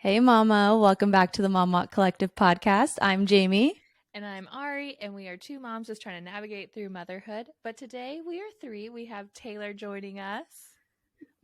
Hey, Mama. Welcome back to the Mom Walk Collective podcast. I'm Jamie. And I'm Ari, and we are two moms just trying to navigate through motherhood. But today we are three. We have Taylor joining us.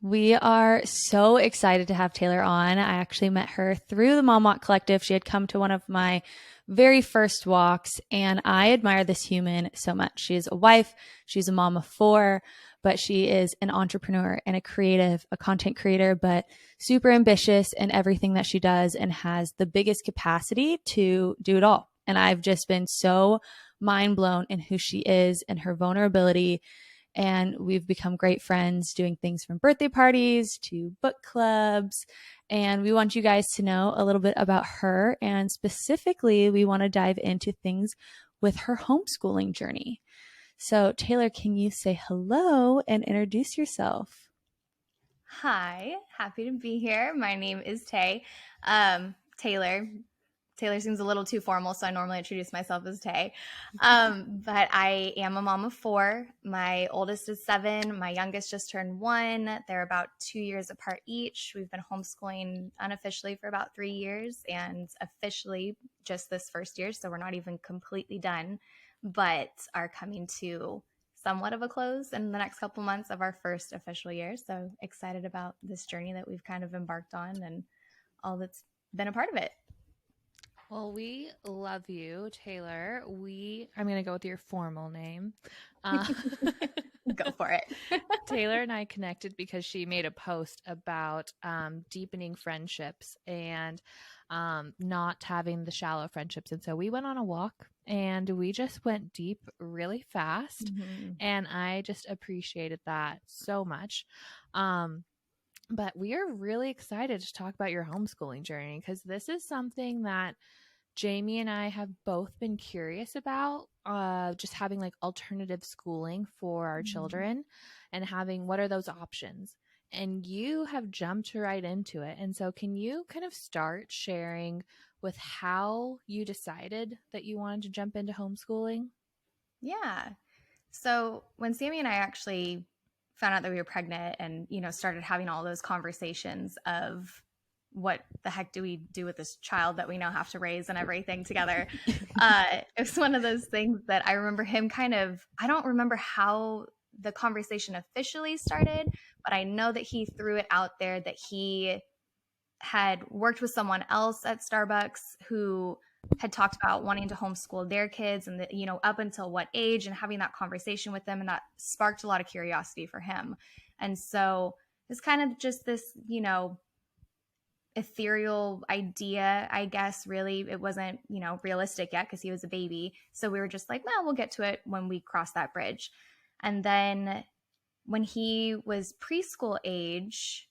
We are so excited to have Taylor on. I actually met her through the Mom Walk Collective. She had come to one of my very first walks, and I admire this human so much. She is a wife, she's a mom of four, but she is an entrepreneur and a creative, a content creator, but super ambitious in everything that she does and has the biggest capacity to do it all. And I've just been so mind blown in who she is and her vulnerability, and we've become great friends doing things from birthday parties to book clubs. And we want you guys to know a little bit about her. And specifically, we want to dive into things with her homeschooling journey. So, Taylor, can you say hello and introduce yourself? Hi, happy to be here. My name is Taylor. Taylor seems a little too formal, so I normally introduce myself as Tay. But I am a mom of four. My oldest is 7. My youngest just turned 1. They're about 2 years apart each. We've been homeschooling unofficially for about 3 years and officially just this first year. So we're not even completely done, but are coming to somewhat of a close in the next couple months of our first official year. So excited about this journey that we've kind of embarked on and all that's been a part of it. Well, we love you, Taylor. I'm going to go with your formal name. Go for it. Taylor and I connected because she made a post about deepening friendships and not having the shallow friendships. And so we went on a walk and we just went deep really fast. Mm-hmm. And I just appreciated that so much. But we are really excited to talk about your homeschooling journey because this is something that Jamie and I have both been curious about, just having like alternative schooling for our children and having what are those options. And you have jumped right into it. And so, can you kind of start sharing with how you decided that you wanted to jump into homeschooling? Yeah. So when Sammy and I actually found out that we were pregnant and, started having all those conversations of what the heck do we do with this child that we now have to raise and everything together, it was one of those things that I remember him I don't remember how the conversation officially started, but I know that he threw it out there that he had worked with someone else at Starbucks who had talked about wanting to homeschool their kids and up until what age, and having that conversation with them, and that sparked a lot of curiosity for him. And so it's kind of just this ethereal idea, I guess. Really, it wasn't realistic yet because he was a baby, so we were just like, well, we'll get to it when we cross that bridge. And then when he was preschool age,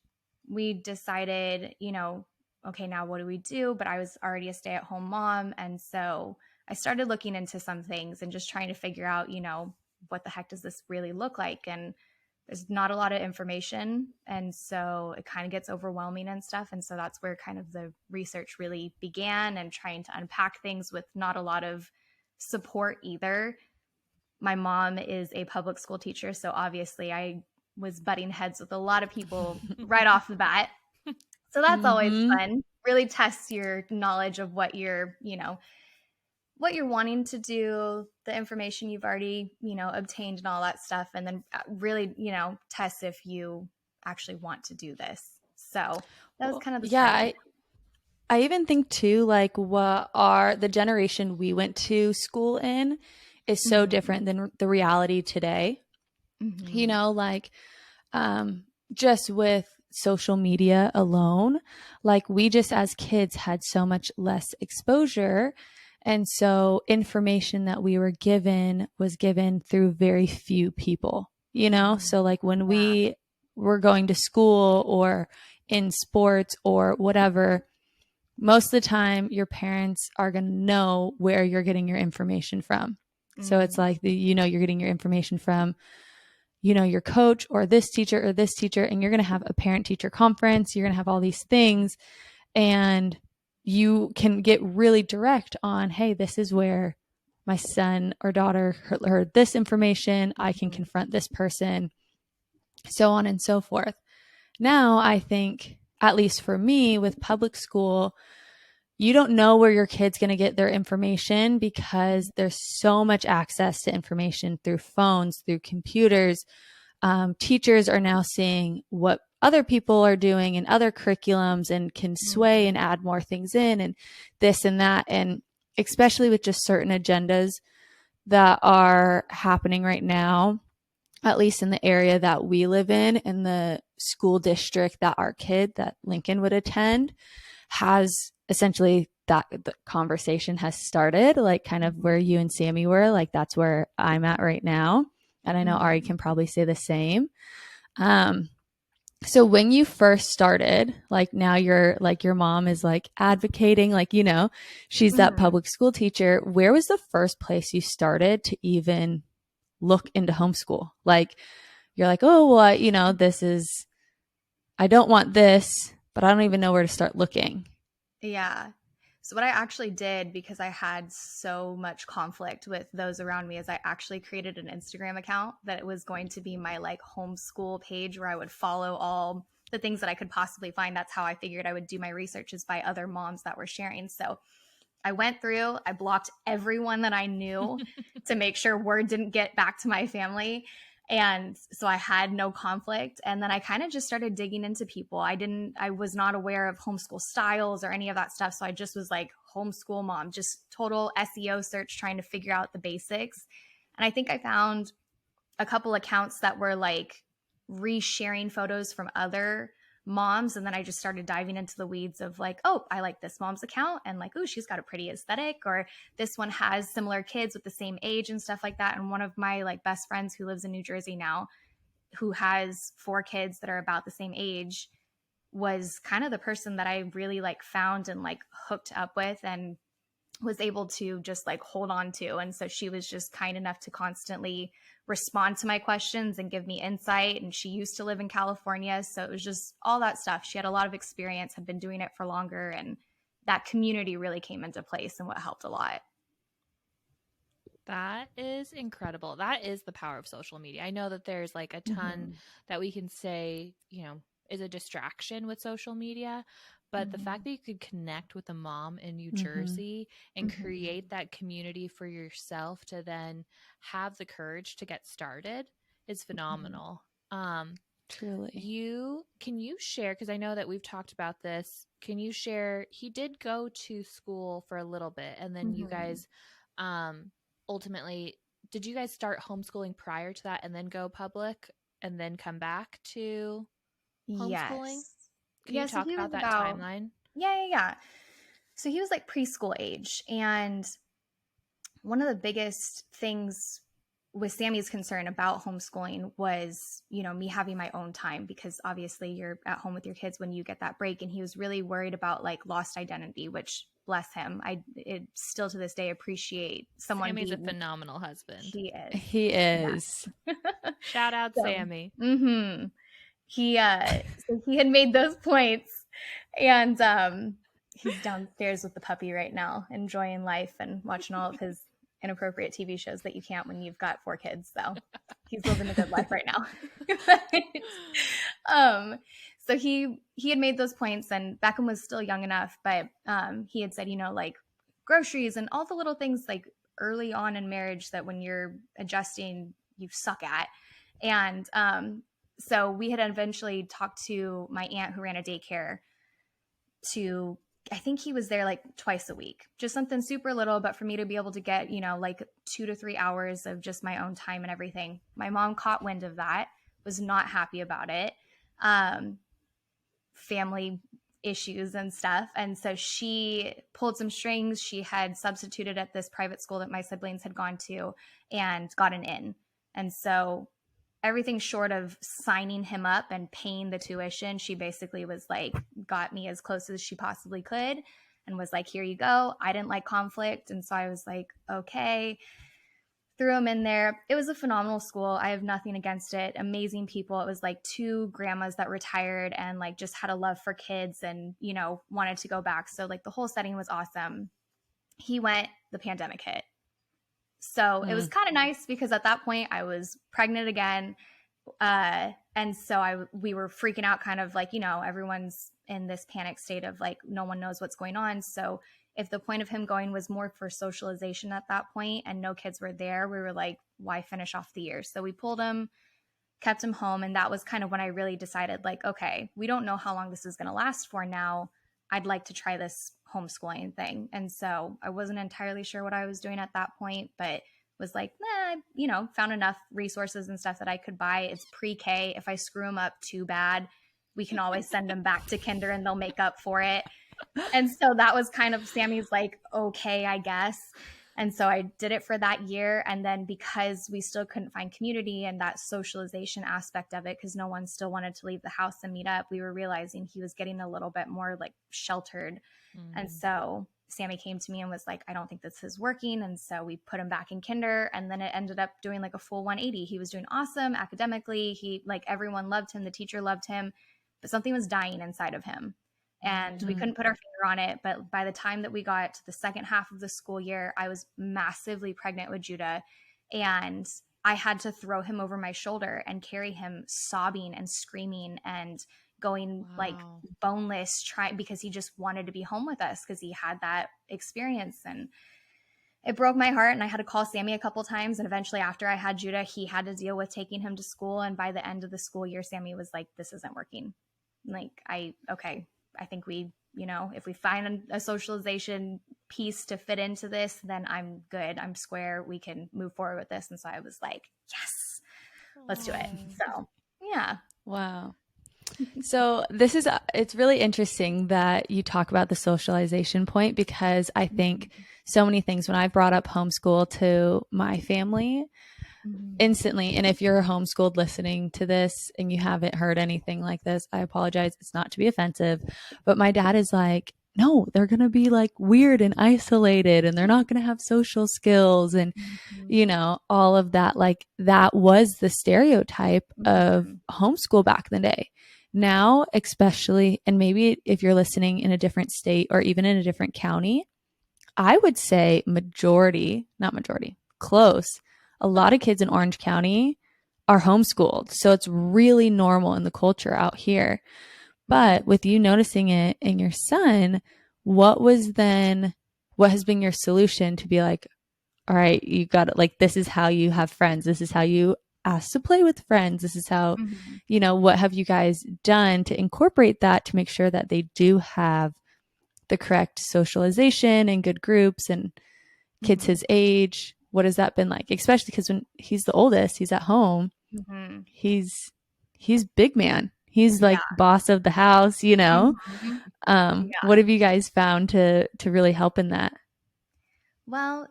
we decided, okay, now what do we do? But I was already a stay-at-home mom, and so I started looking into some things and just trying to figure out, what the heck does this really look like? And there's not a lot of information, and so it kind of gets overwhelming and stuff. And so that's where kind of the research really began, and trying to unpack things with not a lot of support either. My mom is a public school teacher, so obviously I was butting heads with a lot of people right off the bat. So that's always Mm-hmm. fun. Really tests your knowledge of what you're wanting to do, the information you've already, obtained and all that stuff, and then really, tests if you actually want to do this. So that was Well, kind of the yeah, starting I even think too, like what are the generation we went to school in is so point. different than the reality today. You Mm-hmm. know, like just with social media alone, like we just as kids had so much less exposure. And so information that we were given was given through very few people, you know? Mm-hmm. So like when Yeah. we were going to school or in sports or whatever, most of the time your parents are going to know where you're getting your information from. So it's Mm-hmm. like you're getting your information from your coach or this teacher, and you're going to have a parent teacher conference. You're going to have all these things, and you can get really direct on, hey, this is where my son or daughter heard this information. I can Mm-hmm. confront this person, so on and so forth. Now, I think at least for me with public school, you don't know where your kid's going to get their information because there's so much access to information through phones, through computers. Teachers are now seeing what other people are doing in other curriculums and can sway and add more things in and this and that. And especially with just certain agendas that are happening right now, at least in the area that we live in the school district that our kid, that Lincoln would attend, has essentially that the conversation has started, like kind of where you and Sammy were, like that's where I'm at right now. And I know Ari can probably say the same. So when you first started, like now you're like your mom is like advocating, like, you know, she's that public school teacher. Where was the first place you started to even look into homeschool? Like you're like, oh, well, you know, I don't want this, but I don't even know where to start looking. Yeah. So what I actually did, because I had so much conflict with those around me, is I actually created an Instagram account that it was going to be my like homeschool page where I would follow all the things that I could possibly find. That's how I figured I would do my research, is by other moms that were sharing. So I went through, I blocked everyone that I knew to make sure word didn't get back to my family. And so I had no conflict. And then I kind of just started digging into people. I was not aware of homeschool styles or any of that stuff. So I just was like homeschool mom, just total SEO search, trying to figure out the basics. And I think I found a couple accounts that were like resharing photos from other moms. And then I just started diving into the weeds of like, oh, I like this mom's account, and like, oh, she's got a pretty aesthetic, or this one has similar kids with the same age and stuff like that. And one of my like best friends who lives in New Jersey now, who has 4 kids that are about the same age, was kind of the person that I really like found and like hooked up with and was able to just like hold on to. And so she was just kind enough to constantly respond to my questions and give me insight. And she used to live in California. So it was just all that stuff. She had a lot of experience, had been doing it for longer. And that community really came into place and what helped a lot. That is incredible. That is the power of social media. I know that there's like a ton that we can say, you know, is a distraction with social media, but the fact that you could connect with a mom in New Jersey and create that community for yourself to then have the courage to get started is phenomenal. Truly. Can you share, because I know that we've talked about this, can you share, he did go to school for a little bit, and then you guys ultimately, did you guys start homeschooling prior to that and then go public and then come back to homeschooling? Yes. Can you talk about that timeline? Yeah. So he was like preschool age. And one of the biggest things with Sammy's concern about homeschooling was, you know, me having my own time, because obviously you're at home with your kids when you get that break. And he was really worried about like lost identity, which bless him, still to this day appreciate someone. Sammy's a phenomenal husband. He is. He is. Shout out Sammy. He so he had made those points, and he's downstairs with the puppy right now, enjoying life and watching all of his inappropriate TV shows that you can't when you've got 4 kids. So he's living a good life right now. So he had made those points, and Beckham was still young enough, but he had said, you know, like groceries and all the little things like early on in marriage that when you're adjusting, you suck at. And so we had eventually talked to my aunt who ran a daycare to, I think he was there like twice a week, just something super little, but for me to be able to get, you know, like 2 to 3 hours of just my own time and everything. My mom caught wind of that, was not happy about it. Family issues and stuff. And so she pulled some strings. She had substituted at this private school that my siblings had gone to and got an in. And so everything short of signing him up and paying the tuition, she basically was like, got me as close as she possibly could and was like, here you go. I didn't like conflict. And so I was like, okay, threw him in there. It was a phenomenal school. I have nothing against it. Amazing people. It was like 2 grandmas that retired and like just had a love for kids and, you know, wanted to go back. So like the whole setting was awesome. He went, the pandemic hit. So it was kind of nice because at that point I was pregnant again, And so we were freaking out, kind of like, everyone's in this panic state of like, no one knows what's going on. So if the point of him going was more for socialization at that point and no kids were there, we were like, why finish off the year? So we pulled him, kept him home. And that was kind of when I really decided, like, okay, we don't know how long this is going to last for now. I'd like to try this homeschooling thing. And so I wasn't entirely sure what I was doing at that point, but was like, found enough resources and stuff that I could buy. It's pre-K. If I screw them up too bad, we can always send them back to kinder and they'll make up for it. And so that was kind of Sammy's like, okay, I guess. And so I did it for that year. And then because we still couldn't find community and that socialization aspect of it, because no one still wanted to leave the house and meet up, we were realizing he was getting a little bit more like sheltered. And so Sammy came to me and was like, I don't think this is working. And so we put him back in kinder. And then it ended up doing like a full 180. He was doing awesome academically. He, like, everyone loved him. The teacher loved him, but something was dying inside of him. And we couldn't put our finger on it. But by the time that we got to the second half of the school year, I was massively pregnant with Judah. And I had to throw him over my shoulder and carry him sobbing and screaming and going like boneless, because he just wanted to be home with us because he had that experience. And it broke my heart. And I had to call Sammy a couple times. And eventually after I had Judah, he had to deal with taking him to school. And by the end of the school year, Sammy was like, this isn't working. Like, I think we, if we find a socialization piece to fit into this, then I'm good. I'm square. We can move forward with this. And so I was like, yes, let's do it. So, yeah. Wow. So it's really interesting that you talk about the socialization point, because I think so many things when I've brought up homeschool to my family, instantly, and if you're homeschooled listening to this and you haven't heard anything like this, I apologize. It's not to be offensive, but my dad is like, no, they're going to be like weird and isolated and they're not going to have social skills and, all of that. Like, that was the stereotype of homeschool back in the day. Now, especially, and maybe if you're listening in a different state or even in a different county, I would say close. A lot of kids in Orange County are homeschooled. So it's really normal in the culture out here. But with you noticing it in your son, what has been your solution to be like, all right, you got it. Like, this is how you have friends. This is how you ask to play with friends. This is how, what have you guys done to incorporate that to make sure that they do have the correct socialization and good groups and kids his age? What has that been like? Especially because when he's the oldest, he's at home. He's big man. He's like boss of the house, What have you guys found to really help in that? Well,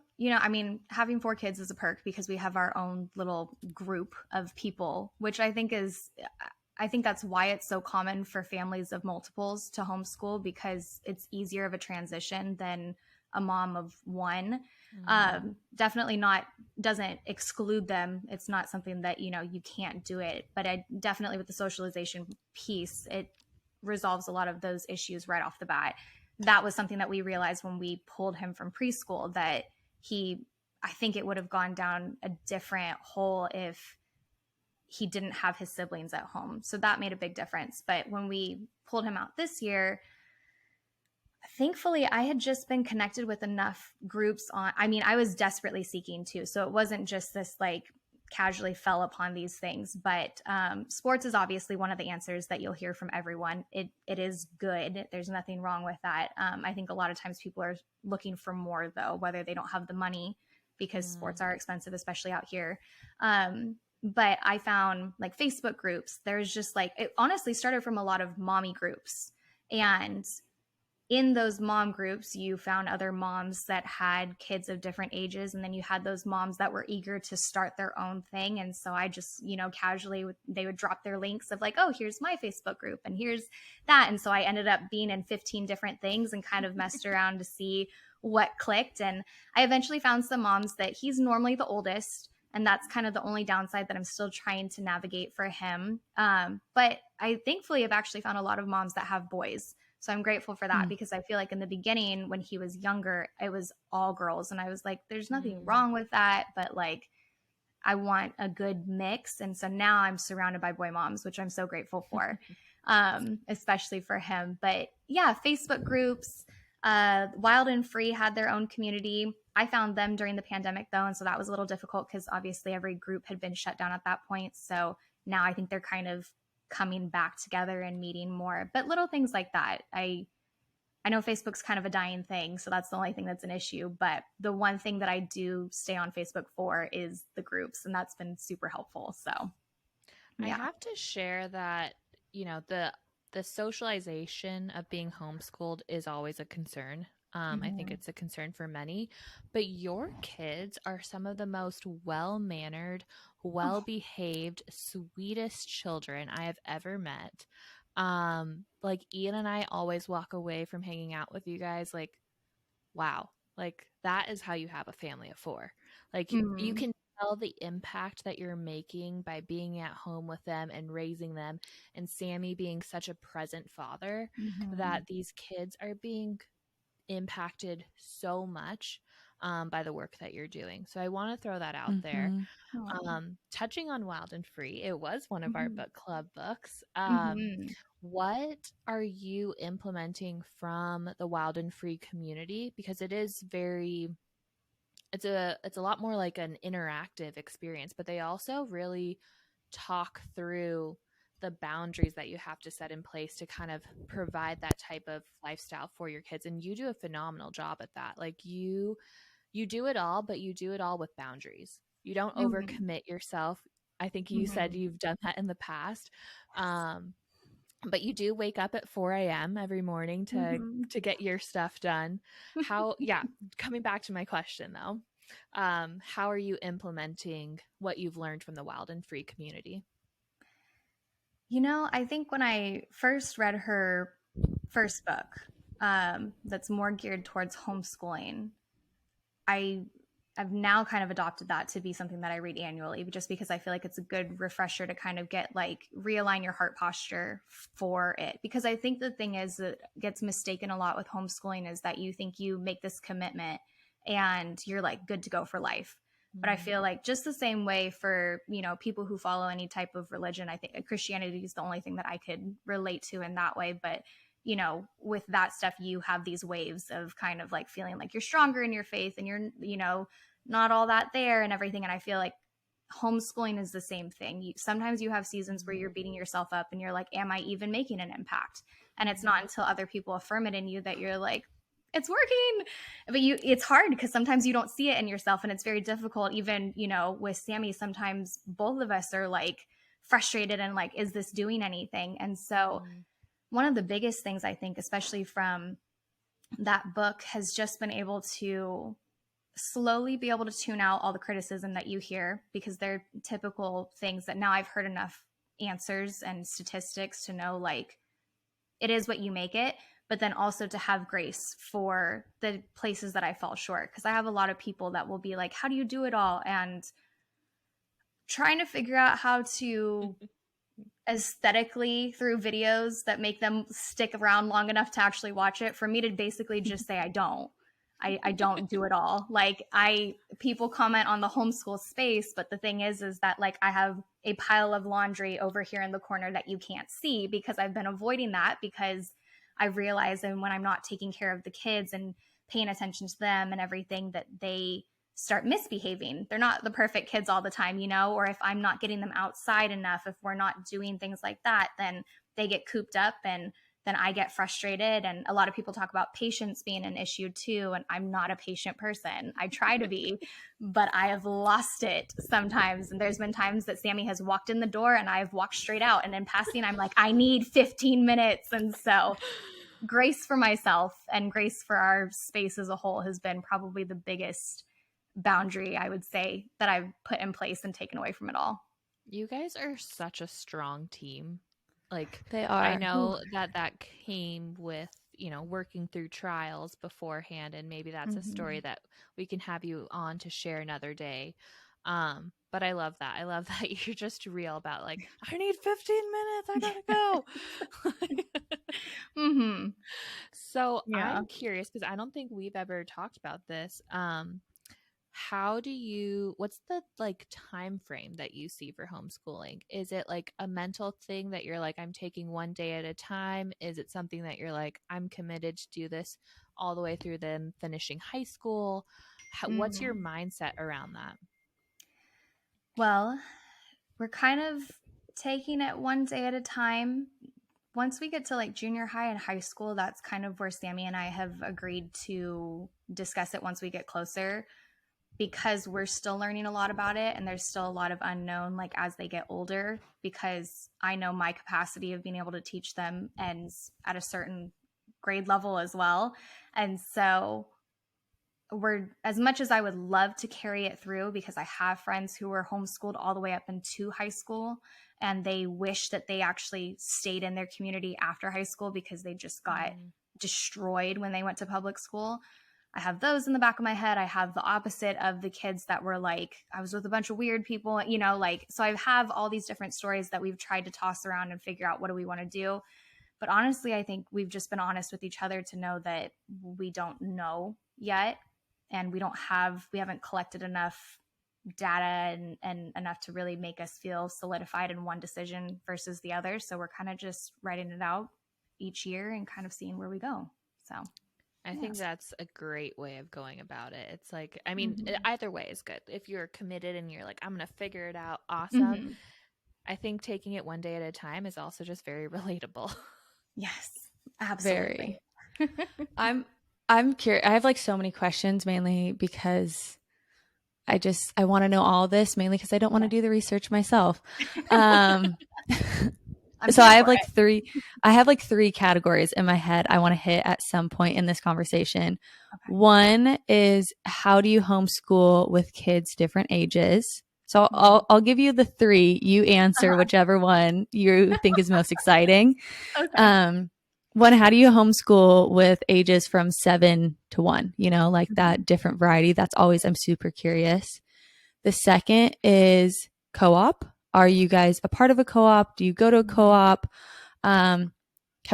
having 4 kids is a perk because we have our own little group of people, which I think that's why it's so common for families of multiples to homeschool, because it's easier of a transition than a mom of one. Definitely doesn't exclude them. It's not something that, you can't do it, but I definitely, with the socialization piece, it resolves a lot of those issues right off the bat. That was something that we realized when we pulled him from preschool, that I think it would have gone down a different hole if he didn't have his siblings at home. So that made a big difference. But when we pulled him out this year, thankfully, I had just been connected with enough groups I was desperately seeking too. So it wasn't just this like casually fell upon these things, but sports is obviously one of the answers that you'll hear from everyone. It is good. There's nothing wrong with that. I think a lot of times people are looking for more though, whether they don't have the money, because sports are expensive, especially out here. But I found like Facebook groups. There's just like, it honestly started from a lot of mommy groups, and in those mom groups, you found other moms that had kids of different ages. And then you had those moms that were eager to start their own thing. And so I just, casually, they would drop their links of like, oh, here's my Facebook group and here's that. And so I ended up being in 15 different things and kind of messed around to see what clicked. And I eventually found some moms that he's normally the oldest. And that's kind of the only downside that I'm still trying to navigate for him. But I thankfully have actually found a lot of moms that have boys. So I'm grateful for that, because I feel like in the beginning when he was younger, it was all girls. And I was like, there's nothing wrong with that. But like, I want a good mix. And so now I'm surrounded by boy moms, which I'm so grateful for, especially for him. But yeah, Facebook groups, Wild and Free had their own community. I found them during the pandemic though. And so that was a little difficult because obviously every group had been shut down at that point. So now I think they're kind of coming back together and meeting more. But little things like that, I know Facebook's kind of a dying thing, so that's the only thing that's an issue. But the one thing that I do stay on Facebook for is the groups, and that's been super helpful. So, I yeah. have to share that, the socialization of being homeschooled is always a concern. I think it's a concern for many, but your kids are some of the most well-mannered, well-behaved, sweetest children I have ever met. Like Ian and I always walk away from hanging out with you guys like, wow, like that is how you have a family of four. Like you can tell the impact that you're making by being at home with them and raising them, and Sammy being such a present father, that these kids are being impacted so much by the work that you're doing. So I want to throw that out there. Touching on Wild and Free, it was one of our book club books. What are you implementing from the Wild and Free community? Because it is it's a lot more like an interactive experience, but they also really talk through the boundaries that you have to set in place to kind of provide that type of lifestyle for your kids. And you do a phenomenal job at that. Like you do it all, but you do it all with boundaries. You don't overcommit yourself. I think you said you've done that in the past. But you do wake up at 4 a.m. every morning to get your stuff done. Coming back to my question though, how are you implementing what you've learned from the Wild and Free community? I think when I first read her first book, that's more geared towards homeschooling, I've now kind of adopted that to be something that I read annually, just because I feel like it's a good refresher to kind of get realign your heart posture for it. Because I think the thing is that gets mistaken a lot with homeschooling is that you think you make this commitment and you're like good to go for life. But I feel like just the same way for, people who follow any type of religion, I think Christianity is the only thing that I could relate to in that way. But with that stuff, you have these waves of kind of like feeling like you're stronger in your faith and you're, not all that there and everything. And I feel like homeschooling is the same thing. Sometimes you have seasons where you're beating yourself up and you're like, am I even making an impact? And it's not until other people affirm it in you that you're like, it's working. But it's hard because sometimes you don't see it in yourself, and it's very difficult. Even, with Sammy, sometimes both of us are like frustrated and like, is this doing anything? And so one of the biggest things I think, especially from that book, has just been able to slowly be able to tune out all the criticism that you hear, because they're typical things that now I've heard enough answers and statistics to know like it is what you make it, but then also to have grace for the places that I fall short. Because I have a lot of people that will be like, how do you do it all? And trying to figure out how to aesthetically through videos that make them stick around long enough to actually watch it, for me to basically just say I don't do it all. Like people comment on the homeschool space, but the thing is that like I have a pile of laundry over here in the corner that you can't see because I've been avoiding that, because I realize that when I'm not taking care of the kids and paying attention to them and everything, that they start misbehaving. They're not the perfect kids all the time, or if I'm not getting them outside enough, if we're not doing things like that, then they get cooped up and then I get frustrated. And a lot of people talk about patience being an issue too. And I'm not a patient person. I try to be, but I have lost it sometimes. And there's been times that Sammy has walked in the door and I've walked straight out. And in passing, I'm like, I need 15 minutes. And so grace for myself and grace for our space as a whole has been probably the biggest boundary, I would say, that I've put in place and taken away from it all. You guys are such a strong team. Like they are. I know that came with, working through trials beforehand, and maybe that's a story that we can have you on to share another day. But I love that. I love that you're just real about like, I need 15 minutes. I gotta go. So yeah. I'm curious because I don't think we've ever talked about this. what's the like time frame that you see for homeschooling? Is it like a mental thing that you're like, I'm taking one day at a time? Is it something that you're like, I'm committed to do this all the way through them finishing high school? What's your mindset around that? Well, we're kind of taking it one day at a time. Once we get to like junior high and high school, that's kind of where Sammy and I have agreed to discuss it once we get closer, because we're still learning a lot about it and there's still a lot of unknown like as they get older, because I know my capacity of being able to teach them ends at a certain grade level as well. And so we're, as much as I would love to carry it through, because I have friends who were homeschooled all the way up into high school and they wish that they actually stayed in their community after high school because they just got destroyed when they went to public school. I have those in the back of my head. I have the opposite of the kids that were like, I was with a bunch of weird people, you know, like, so I have all these different stories that we've tried to toss around and figure out what do we want to do. But honestly, I think we've just been honest with each other to know that we don't know yet. And we haven't collected enough data and enough to really make us feel solidified in one decision versus the other. So we're kind of just writing it out each year and kind of seeing where we go. So I think that's a great way of going about it. It's like, I mean, either way is good. If you're committed and you're like, I'm going to figure it out, awesome. I think taking it one day at a time is also just very relatable. Yes, absolutely. I'm curious. I have like so many questions, mainly because I want to know all this, mainly because I don't want to do the research myself. So I have like three categories in my head I want to hit at some point in this conversation. Okay. One is, how do you homeschool with kids different ages? So I'll give you the three. You answer whichever one you think is most exciting. Okay. One, how do you homeschool with ages from 7 to 1? You know, like that different variety. That's always, I'm super curious. The second is co-op. Are you guys a part of a co-op? Do you go to a co-op? Have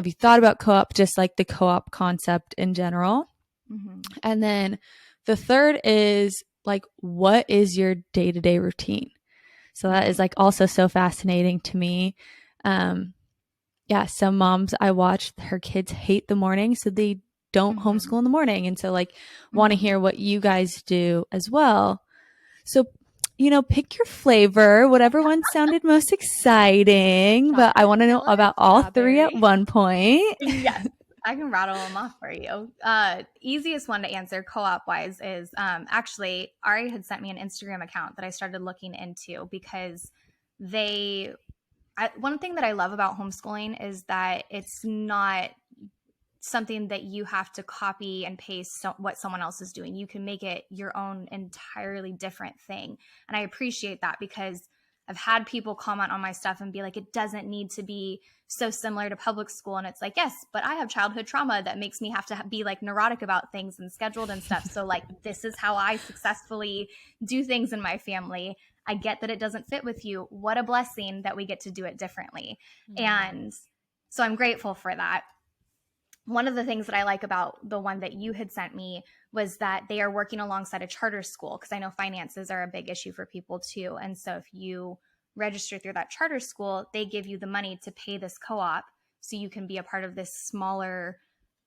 you thought about co-op, just like the co-op concept in general? And then the third is like, what is your day-to-day routine? So that is like also so fascinating to me. Yeah, some moms I watch, her kids hate the morning, so they don't homeschool in the morning. And so like want to hear what you guys do as well. So, you know, pick your flavor, whatever one sounded most exciting, but I want to know about all three at one point. Yes, I can rattle them off for you. Easiest one to answer co-op wise is actually Ari had sent me an Instagram account that I started looking into, because one thing that I love about homeschooling is that it's not something that you have to copy and paste what someone else is doing. You can make it your own entirely different thing. And I appreciate that, because I've had people comment on my stuff and be like, it doesn't need to be so similar to public school. And it's like, yes, but I have childhood trauma that makes me have to be like neurotic about things and scheduled and stuff. So like, this is how I successfully do things in my family. I get that it doesn't fit with you. What a blessing that we get to do it differently. And so I'm grateful for that. One of the things that I like about the one that you had sent me was that they are working alongside a charter school, because I know finances are a big issue for people too. And so if you register through that charter school, they give you the money to pay this co-op, so you can be a part of this smaller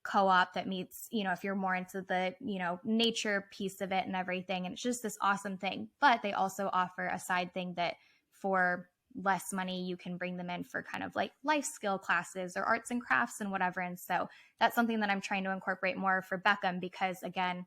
co-op that meets, you know, if you're more into the, you know, nature piece of it and everything. And it's just this awesome thing. But they also offer a side thing that for less money, you can bring them in for kind of like life skill classes or arts and crafts and whatever. And so that's something that I'm trying to incorporate more for Beckham, because again,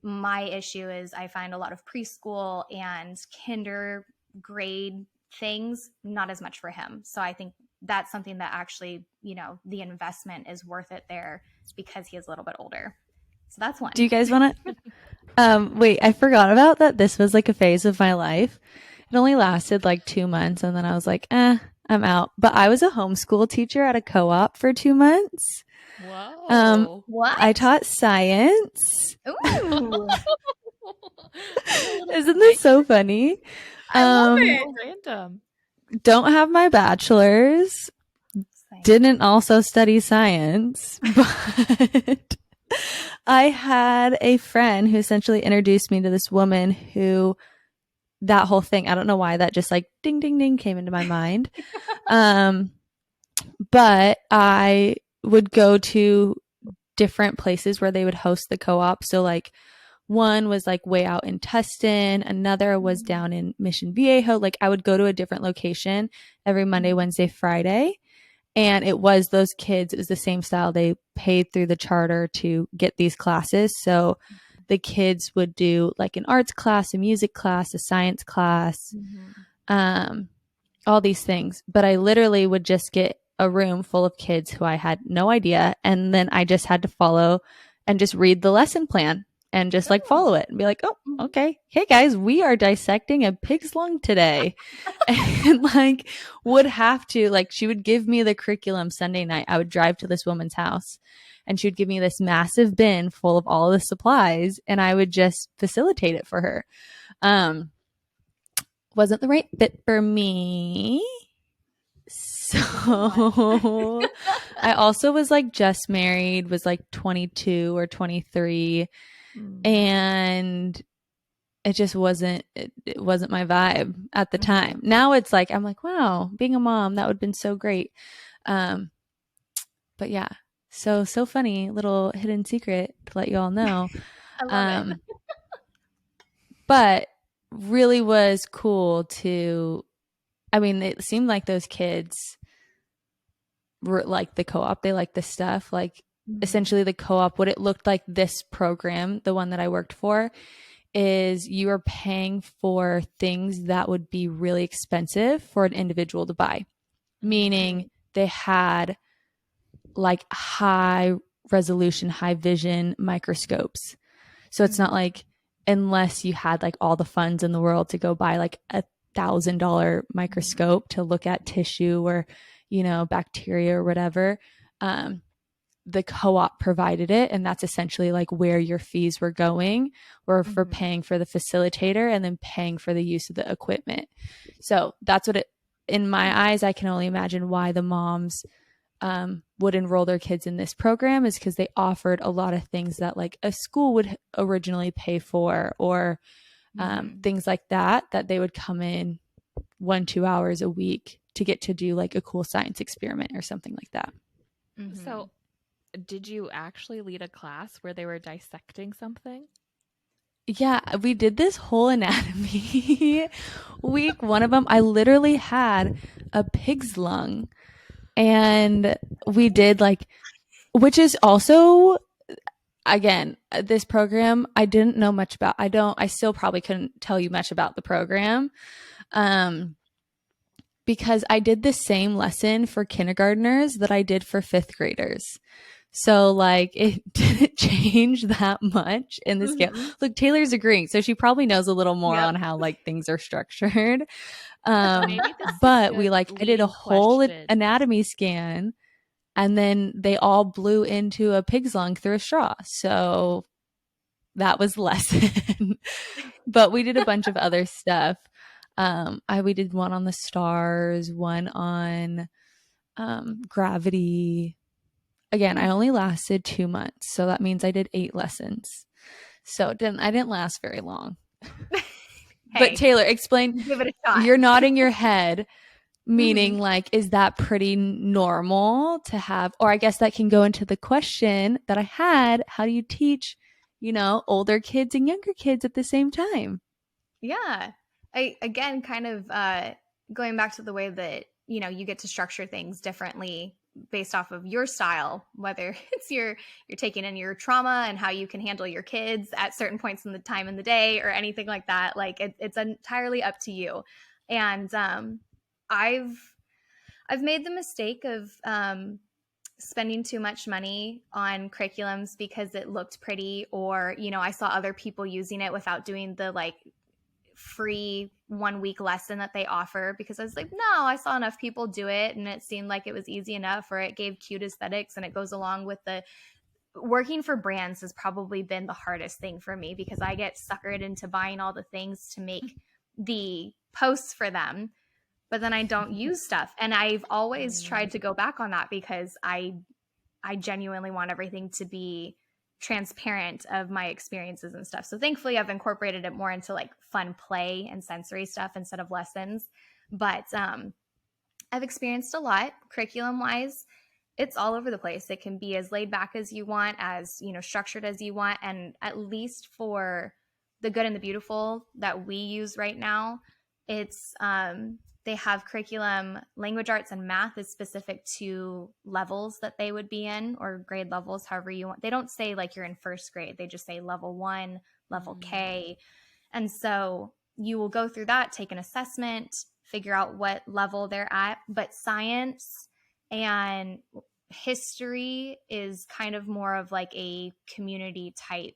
my issue is I find a lot of preschool and kinder grade things, not as much for him. So I think that's something that actually, you know, the investment is worth it there, because he is a little bit older. So that's one. Do you guys want to, wait, I forgot about that. This was like a phase of my life. It only lasted like 2 months, and then I was like, I'm out. But I was a homeschool teacher at a co-op for 2 months. Whoa. What? I taught science. Ooh. Isn't this so funny? I love it. Random. Don't have my bachelor's. Didn't also study science, but I had a friend who essentially introduced me to this woman who that whole thing, I don't know why that just like ding, ding, ding came into my mind. Um, but I would go to different places where they would host the co-op. So like one was like way out in Tustin, another was down in Mission Viejo. Like I would go to a different location every Monday, Wednesday, Friday. And it was those kids, it was the same style. They paid through the charter to get these classes. So the kids would do like an arts class, a music class, a science class, um, all these things. But I literally would just get a room full of kids who I had no idea. And then I just had to follow and just read the lesson plan and just like follow it and be like, oh, okay. Hey guys, we are dissecting a pig's lung today. And like would have to, like, she would give me the curriculum Sunday night. I would drive to this woman's house and she would give me this massive bin full of all of the supplies and I would just facilitate it for her. Wasn't the right fit for me. So I also was like just married, was like 22 or 23 and it just it wasn't my vibe at the time. Now it's like I'm like, wow, being a mom, that would have been so great. But yeah, so funny little hidden secret to let you all know. I love it. But really was cool to, I mean, it seemed like those kids were like the co-op. They liked the stuff. Like essentially the co-op, what it looked like this program, the one that I worked for, is you are paying for things that would be really expensive for an individual to buy. Meaning they had like high resolution, high vision microscopes. So it's not like, unless you had like all the funds in the world to go buy like $1,000 microscope to look at tissue or, you know, bacteria or whatever, the co-op provided it. And that's essentially like where your fees were going, or for paying for the facilitator and then paying for the use of the equipment. So that's what it, in my eyes, I can only imagine why the moms would enroll their kids in this program, is because they offered a lot of things that like a school would originally pay for, or things like that they would come in 1-2 hours a week to get to do like a cool science experiment or something like that. So did you actually lead a class where they were dissecting something? Yeah, we did this whole anatomy week. One of them, I literally had a pig's lung, and we did like, which is also, again, this program I didn't know much about. I still probably couldn't tell you much about the program. Because I did the same lesson for kindergartners that I did for 5th graders. So like it didn't change that much in the scale. Look, Taylor's agreeing. So she probably knows a little more on how like things are structured. But we like, I did a whole anatomy scan and then they all blew into a pig's lung through a straw. So that was the lesson. But we did a bunch of other stuff. We did one on the stars, one on gravity. Again, I only lasted 2 months, so that means I did 8 lessons. So I didn't last very long. Hey, but Taylor, explain. Give it a shot. You're nodding your head, meaning like, is that pretty normal to have? Or I guess that can go into the question that I had: how do you teach, you know, older kids and younger kids at the same time? Yeah. Again, kind of going back to the way that, you know, you get to structure things differently based off of your style, whether it's you're taking in your trauma and how you can handle your kids at certain points in the time in the day or anything like that. Like it's entirely up to you. And I've made the mistake of spending too much money on curriculums because it looked pretty, or, you know, I saw other people using it without doing the like free 1 week lesson that they offer, because I was like, no, I saw enough people do it and it seemed like it was easy enough, or it gave cute aesthetics, and it goes along with the working for brands has probably been the hardest thing for me, because I get suckered into buying all the things to make the posts for them, but then I don't use stuff. And I've always tried to go back on that, because I genuinely want everything to be transparent of my experiences and stuff. So thankfully I've incorporated it more into like fun play and sensory stuff instead of lessons. But I've experienced a lot curriculum wise. It's all over the place. It can be as laid back as you want, as, you know, structured as you want. And at least for the good and the beautiful that we use right now, it's they have curriculum. Language arts and math is specific to levels that they would be in, or grade levels, however you want. They don't say like you're in first grade. They just say level 1, level K. And so you will go through that, take an assessment, figure out what level they're at. But science and history is kind of more of like a community type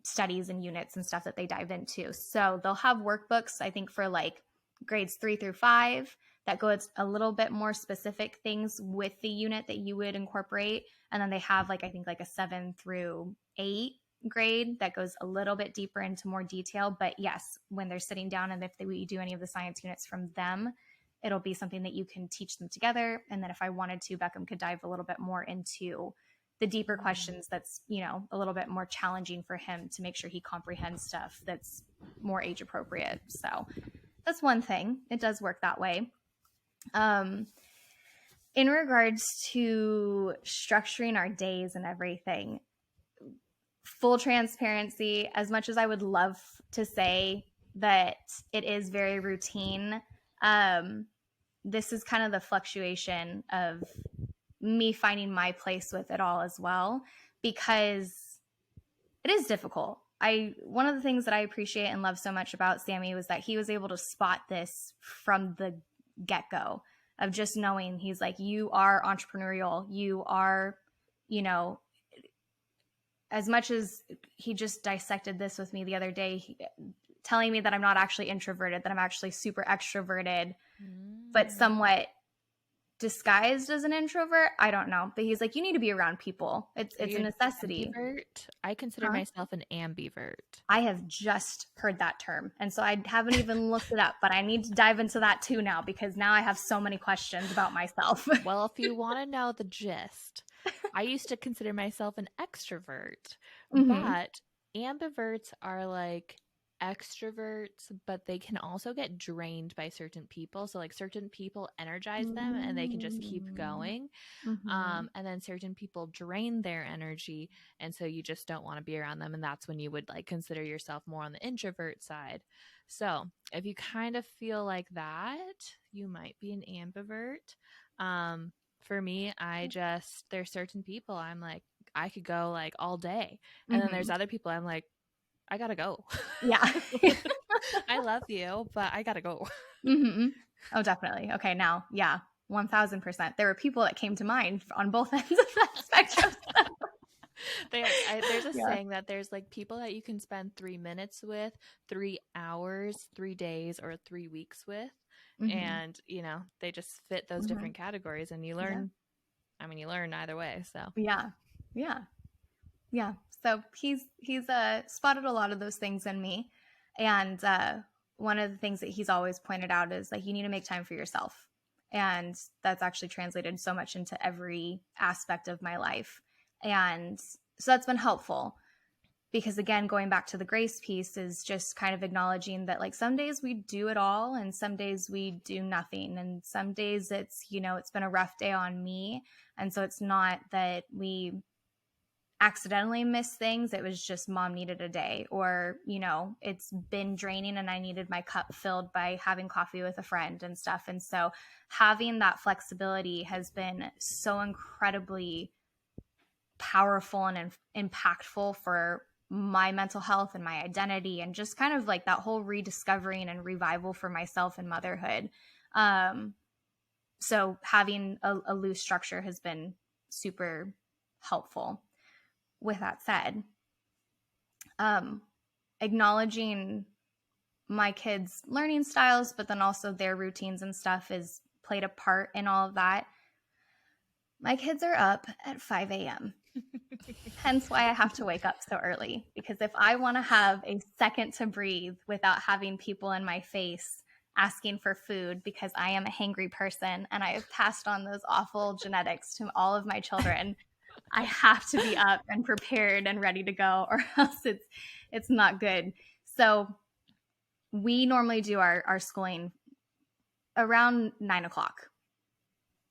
studies and units and stuff that they dive into. So they'll have workbooks, I think, for like grades 3 through 5 that goes a little bit more specific things with the unit that you would incorporate. And then they have like, I think like a 7 through 8 grade that goes a little bit deeper into more detail. But yes, when they're sitting down and if we do any of the science units from them, it'll be something that you can teach them together. And then if I wanted to, Beckham could dive a little bit more into the deeper questions that's, you know, a little bit more challenging for him to make sure he comprehends stuff that's more age appropriate. So that's one thing. It does work that way. In regards to structuring our days and everything, full transparency, as much as I would love to say that it is very routine, this is kind of the fluctuation of me finding my place with it all as well, because it is difficult. One of the things that I appreciate and love so much about Sammy was that he was able to spot this from the get-go of just knowing, he's like, you are entrepreneurial. You are, you know, as much as he just dissected this with me the other day, telling me that I'm not actually introverted, that I'm actually super extroverted, but somewhat disguised as an introvert. I don't know. But he's like, you need to be around people. It's a necessity. Ambivert? I consider myself an ambivert. I have just heard that term. And so I haven't even looked it up, but I need to dive into that too now, because now I have so many questions about myself. Well, if you want to know the gist, I used to consider myself an extrovert, but ambiverts are like extroverts, but they can also get drained by certain people. So like certain people energize them and they can just keep going. And then certain people drain their energy. And so you just don't want to be around them. And that's when you would like consider yourself more on the introvert side. So if you kind of feel like that, you might be an ambivert. For me, there's certain people I'm like, I could go like all day. And then there's other people I'm like, I gotta go. Yeah. I love you, but I gotta go. Oh, definitely. Okay. Now, yeah, 1000%. There were people that came to mind on both ends of that spectrum. There's a saying that there's like people that you can spend 3 minutes with, 3 hours, 3 days, or 3 weeks with. And, you know, they just fit those different categories, and you learn, you learn either way. So, yeah. So he's spotted a lot of those things in me. And one of the things that he's always pointed out is like, you need to make time for yourself. And that's actually translated so much into every aspect of my life. And so that's been helpful, because again, going back to the grace piece is just kind of acknowledging that like some days we do it all and some days we do nothing. And some days it's, you know, it's been a rough day on me. And so it's not that we accidentally miss things. It was just mom needed a day, or, you know, it's been draining and I needed my cup filled by having coffee with a friend and stuff. And so having that flexibility has been so incredibly powerful and impactful for my mental health and my identity, and just kind of like that whole rediscovering and revival for myself and motherhood. So having a loose structure has been super helpful. With that said, acknowledging my kids' learning styles, but then also their routines and stuff is played a part in all of that. My kids are up at 5 a.m. Hence why I have to wake up so early, because if I want to have a second to breathe without having people in my face asking for food, because I am a hangry person and I have passed on those awful genetics to all of my children, I have to be up and prepared and ready to go, or else it's not good. So we normally do our schooling around 9 o'clock.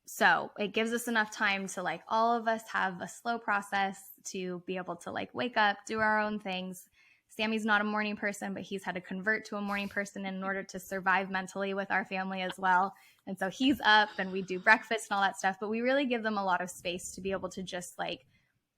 So it gives us enough time to like all of us have a slow process to be able to like wake up, do our own things. Sammy's not a morning person, but he's had to convert to a morning person in order to survive mentally with our family as well. And so he's up and we do breakfast and all that stuff, but we really give them a lot of space to be able to just like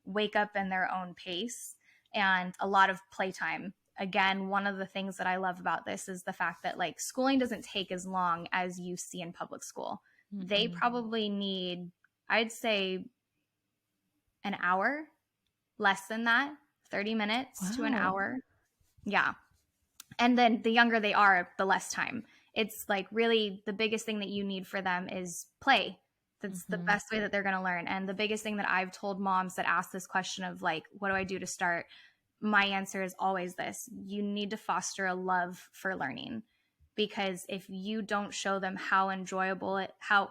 wake up in their own pace and a lot of playtime. Again, one of the things that I love about this is the fact that like schooling doesn't take as long as you see in public school. Mm-hmm. They probably need, I'd say, an hour, less than that, 30 minutes to an hour. Yeah. And then the younger they are, the less time. It's like really the biggest thing that you need for them is play. That's the best way that they're going to learn. And the biggest thing that I've told moms that ask this question of like, what do I do to start? My answer is always this: you need to foster a love for learning, because if you don't show them how enjoyable how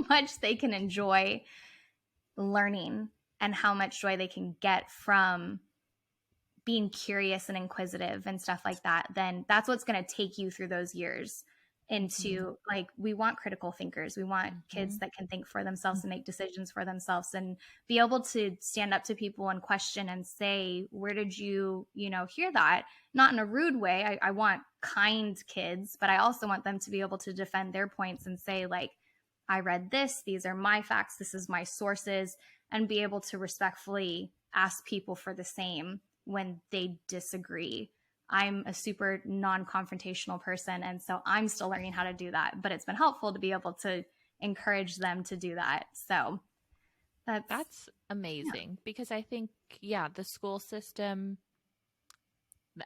much they can enjoy learning and how much joy they can get from being curious and inquisitive and stuff like that, then that's what's going to take you through those years into like, we want critical thinkers. We want kids that can think for themselves and make decisions for themselves and be able to stand up to people and question and say, where did you hear that? Not in a rude way. I want kind kids, but I also want them to be able to defend their points and say like, I read this, these are my facts, this is my sources, and be able to respectfully ask people for the same when they disagree. I'm a super non-confrontational person, and so I'm still learning how to do that, but it's been helpful to be able to encourage them to do that. So that's amazing, because I think, the school system,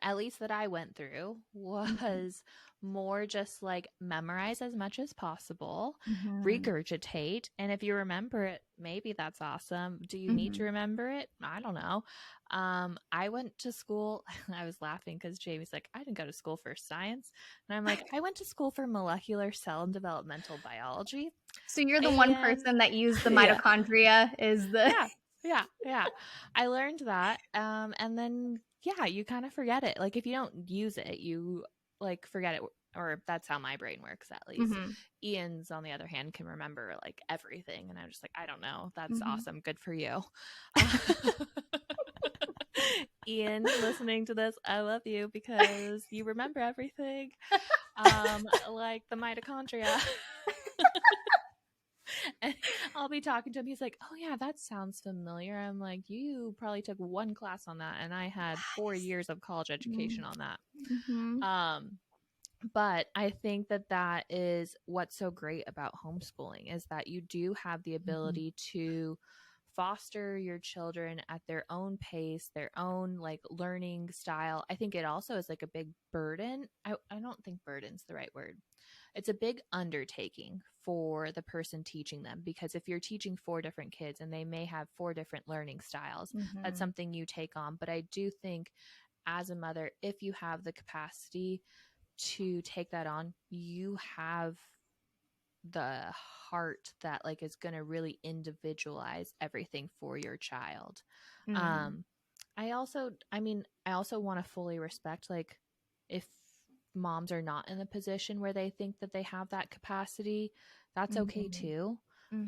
at least that I went through, was more just like memorize as much as possible, regurgitate, and if you remember it, maybe that's awesome. Do you need to remember it? I don't know. I went to school, I was laughing because Jamie's like, I didn't go to school for science, and I'm like, I went to school for molecular cell and developmental biology. So you're the one person that used the mitochondria is the yeah I learned that, and then you kind of forget it. Like if you don't use it, you like forget it, or that's how my brain works, at least. Ian's, on the other hand, can remember like everything, and I'm just like, I don't know. That's awesome. Good for you. Ian, listening to this, I love you because you remember everything, like the mitochondria. And I'll be talking to him. He's like, oh yeah, that sounds familiar. I'm like, you probably took one class on that, and I had 4 years of college education on that. But I think that is what's so great about homeschooling, is that you do have the ability to foster your children at their own pace, their own like learning style. I think it also is like a big burden. I don't think burden's the right word. It's a big undertaking for the person teaching them, because if you're teaching 4 different kids and they may have 4 different learning styles, that's something you take on. But I do think as a mother, if you have the capacity to take that on, you have the heart that like is going to really individualize everything for your child. I also want to fully respect, like, if moms are not in the position where they think that they have that capacity, that's okay too.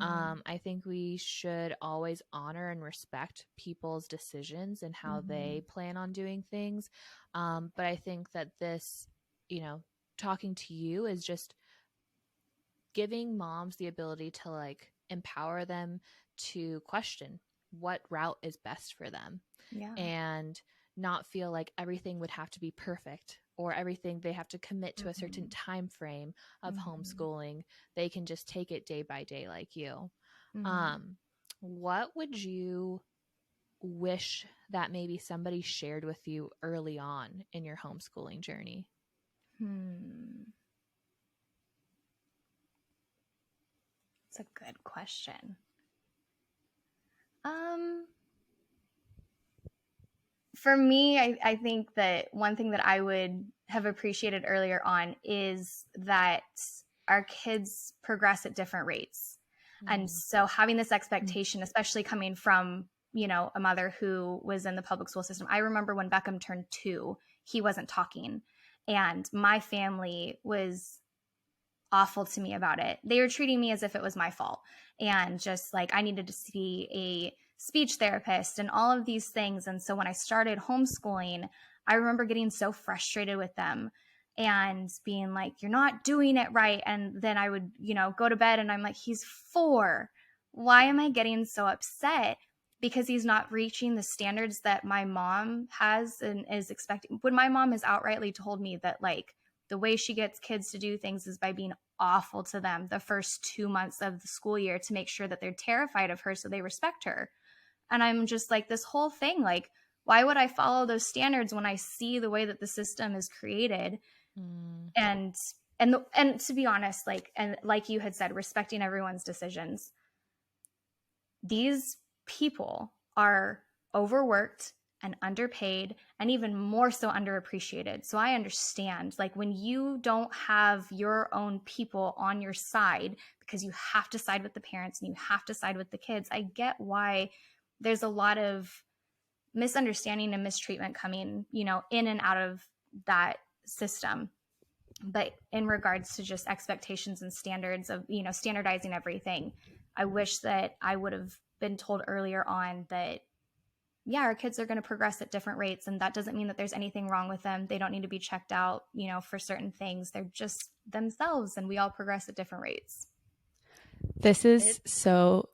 I think we should always honor and respect people's decisions and how they plan on doing things. But I think that this, talking to you is just giving moms the ability to like empower them to question what route is best for them, and not feel like everything would have to be perfect, or everything they have to commit to a certain time frame of homeschooling. They can just take it day by day like you. What would you wish that maybe somebody shared with you early on in your homeschooling journey? It's a good question. For me, I think that one thing that I would have appreciated earlier on is that our kids progress at different rates. And so having this expectation, especially coming from, you know, a mother who was in the public school system. I remember when Beckham turned 2, he wasn't talking. And my family was awful to me about it. They were treating me as if it was my fault. And just like I needed to see a speech therapist and all of these things. And so when I started homeschooling, I remember getting so frustrated with them and being like, you're not doing it right. And then I would, you know, go to bed and I'm like, he's 4. Why am I getting so upset? Because he's not reaching the standards that my mom has and is expecting. When my mom has outrightly told me that, like, the way she gets kids to do things is by being awful to them the first 2 months of the school year to make sure that they're terrified of her so they respect her. And I'm just like, this whole thing, like, why would I follow those standards when I see the way that the system is created? And to be honest, like you had said, respecting everyone's decisions. These people are overworked and underpaid and even more so underappreciated. So I understand, like, when you don't have your own people on your side because you have to side with the parents and you have to side with the kids, I get why there's a lot of misunderstanding and mistreatment coming, you know, in and out of that system. But in regards to just expectations and standards of, you know, standardizing everything, I wish that I would have been told earlier on that, yeah, our kids are going to progress at different rates. And that doesn't mean that there's anything wrong with them. They don't need to be checked out, you know, for certain things. They're just themselves and we all progress at different rates. This is so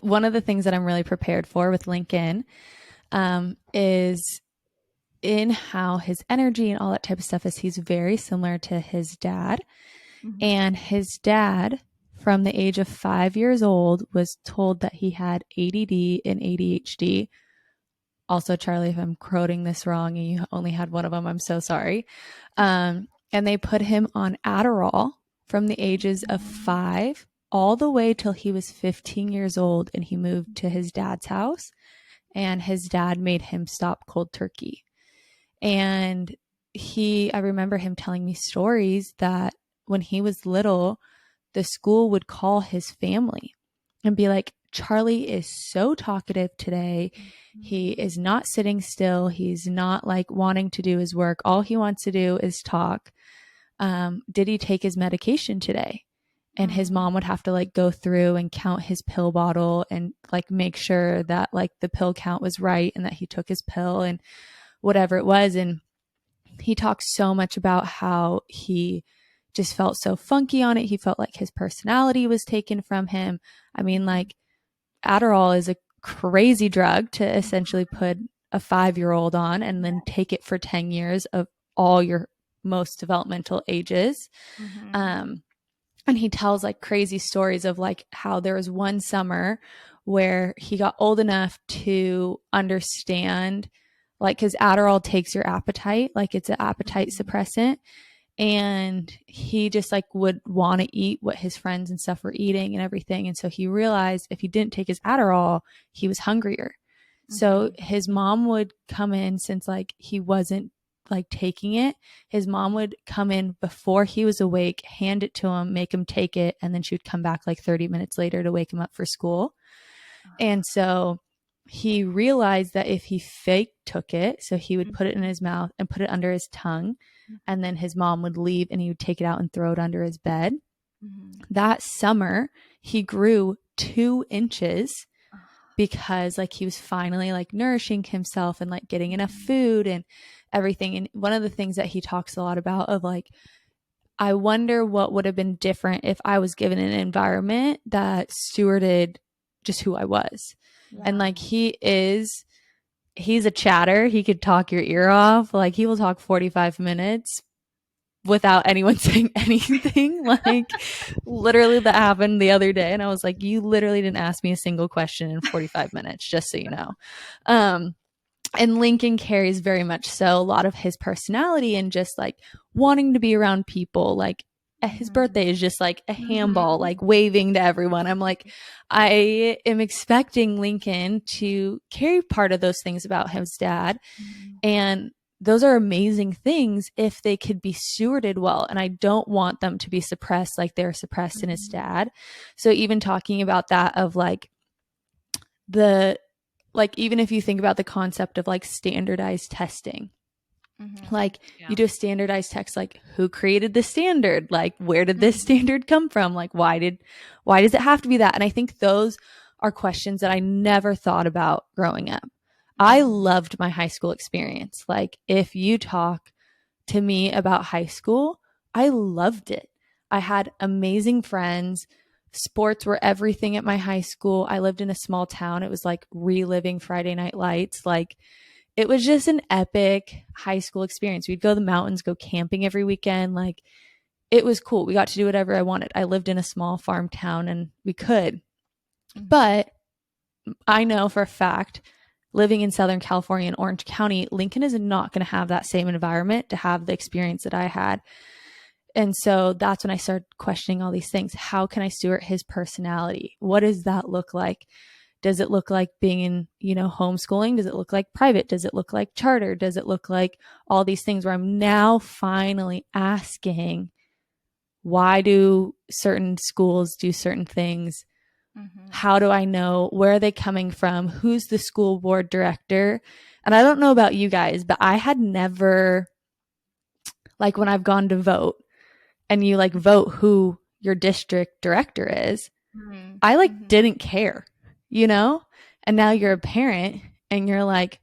one of the things that I'm really prepared for with Lincoln is in how his energy and all that type of stuff is. He's very similar to his dad. And his dad, from the age of 5 years old, was told that he had ADD and ADHD. Also, Charlie, if I'm quoting this wrong and you only had one of them, I'm so sorry. And they put him on Adderall from the ages of 5 all the way till he was 15 years old, and he moved to his dad's house, and his dad made him stop cold turkey. And I remember him telling me stories that when he was little, the school would call his family and be like, Charlie is so talkative today. He is not sitting still. He's not like wanting to do his work. All he wants to do is talk. Did he take his medication today? And his mom would have to like go through and count his pill bottle and like make sure that like the pill count was right and that he took his pill and whatever it was. And he talks so much about how he just felt so funky on it. He felt like his personality was taken from him. I mean, like, Adderall is a crazy drug to essentially put a 5-year-old on and then take it for 10 years of all your most developmental ages. And he tells like crazy stories of like how there was one summer where he got old enough to understand, like, because Adderall takes your appetite, like it's an appetite suppressant. And he just like would want to eat what his friends and stuff were eating and everything. And so he realized if he didn't take his Adderall, he was hungrier. So his mom would come in, since like he wasn't like taking it, his mom would come in before he was awake, hand it to him, make him take it. And then she would come back like 30 minutes later to wake him up for school. And so he realized that if he fake took it, so he would put it in his mouth and put it under his tongue, and then his mom would leave and he would take it out and throw it under his bed. That summer, he grew 2 inches because like he was finally like nourishing himself and like getting enough food and everything. And one of the things that he talks a lot about of like, I wonder what would have been different if I was given an environment that stewarded just who I was. And like he's a chatter. He could talk your ear off. Like he will talk 45 minutes without anyone saying anything. Like literally that happened the other day. And I was like, you literally didn't ask me a single question in 45 minutes, just so you know. And Lincoln carries very much so a lot of his personality and just like wanting to be around people. Like his birthday is just like a handball, like waving to everyone. I'm like, I am expecting Lincoln to carry part of those things about his dad. And those are amazing things if they could be stewarded well. And I don't want them to be suppressed like they're suppressed in his dad. So even talking about that of like even if you think about the concept of like standardized testing, like you do a standardized test, like who created the standard? Like where did this standard come from? Like why does it have to be that? And I think those are questions that I never thought about growing up. I loved my high school experience. Like if you talk to me about high school, I loved it. I had amazing friends. Sports were everything at my high school. I lived in a small town. It was like reliving Friday Night Lights. Like it was just an epic high school experience. We'd go to the mountains, go camping every weekend. Like it was cool. We got to do whatever I wanted. I lived in a small farm town and we could. But I know for a fact, living in Southern California in Orange County, Lincoln is not going to have that same environment to have the experience that I had. And so that's when I started questioning all these things. How can I steward his personality? What does that look like? Does it look like being in, homeschooling? Does it look like private? Does it look like charter? Does it look like all these things where I'm now finally asking, why do certain schools do certain things? How do I know? Where are they coming from? Who's the school board director? And I don't know about you guys, but I had never, like when I've gone to vote and you like vote who your district director is, I like didn't care, And now you're a parent and you're like,